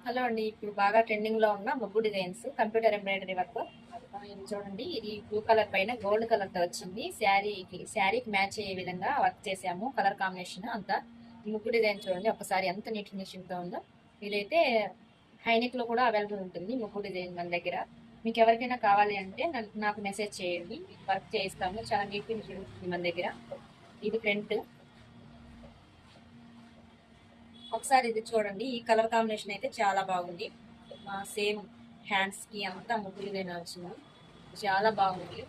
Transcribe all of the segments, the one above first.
Hello అండి. ఇప్పుడు బాగా ట్రెండింగ్ లో ఉన్న ముగ్గు డిజైన్స్ కంప్యూటర్ ఎంబ్రాయిడరీ వర్క్. ఇది చూడండి, ఇది బ్లూ కలర్ పైన గోల్డ్ కలర్ తో వచ్చింది. శారీకి మ్యాచ్ అయ్యే విధంగా వర్క్ చేసాము. కలర్ కాంబినేషన్ అంతా. ఈ ముగ్గు డిజైన్ చూడండి ఒకసారి ఎంత నీట్ ఫినిషింగ్ తో ఉందో. ఇదైతే హైనెక్ లో కూడా అవైలబుల్ ఉంటుంది ముగ్గు డిజైన్ మన దగ్గర. మీకు ఎవరికైనా కావాలి అంటే నాకు మెసేజ్ చేయండి, వర్క్ చేయిస్తాము. చాలా నీట్ ఫినిషింగ్ ఉంటుంది మన దగ్గర. ఇది ఫ్రంట్. ఒకసారి ఇది చూడండి, ఈ కలర్ కాంబినేషన్ అయితే చాలా బాగుంది. సేమ్ హ్యాండ్స్ కి అంతా ముగ్గులుగానే వచ్చింది. చాలా బాగుంది.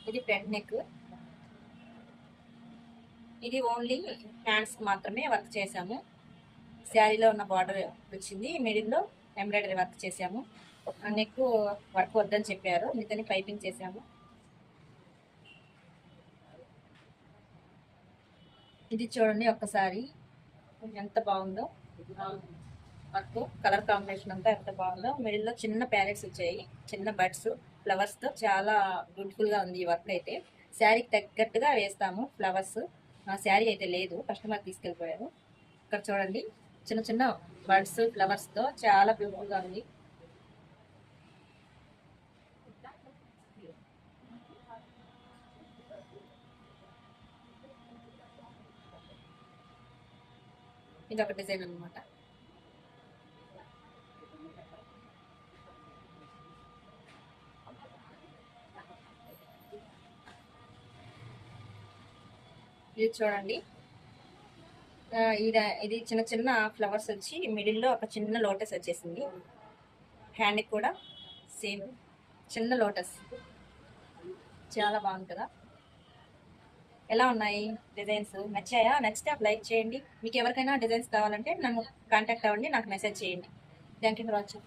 ఇది ఫ్రంట్ నెక్. ఇది ఓన్లీ హ్యాండ్స్ కి మాత్రమే వర్క్ చేసాము. శారీలో ఉన్న బార్డర్ వచ్చింది, మిడిల్ లో ఎంబ్రాయిడరీ వర్క్ చేసాము. నెక్ వర్క్ వద్దని చెప్పారు, అందుకని పైపింగ్ చేసాము. ఇది చూడండి ఒక్కసారి ఎంత బాగుందో. వర్క్ కలర్ కాంబినేషన్ అంతా ఎంత బాగుందో. మిడిల్ లో చిన్న ప్యారెట్స్ వచ్చాయి, చిన్న బర్డ్స్ ఫ్లవర్స్ తో. చాలా బ్యూటిఫుల్ గా ఉంది ఈ వర్క్ అయితే. శారీకి తగ్గట్టుగా వేస్తాము ఫ్లవర్స్. శారీ అయితే లేదు, కస్టమర్ తీసుకెళ్ళిపోయారు. ఇక్కడ చూడండి, చిన్న చిన్న బర్డ్స్ ఫ్లవర్స్ తో చాలా బ్యూటిఫుల్ గా ఉంది. ఇది ఒక డిజైన్ అనమాట. ఇది చూడండి, ఇది చిన్న చిన్న ఫ్లవర్స్ వచ్చి మిడిల్ లో ఒక చిన్న లోటస్ వచ్చేసింది. హ్యాండ్ కూడా సేమ్ చిన్న లోటస్. చాలా బాగుంది కదా. ఎలా ఉన్నాయి డిజైన్స్? నచ్చాయా? నచ్చితే లైక్ చేయండి. మీకు ఎవరికైనా డిజైన్స్ కావాలంటే నన్ను కాంటాక్ట్ అవ్వండి, నాకు మెసేజ్ చేయండి. Thank you for watching.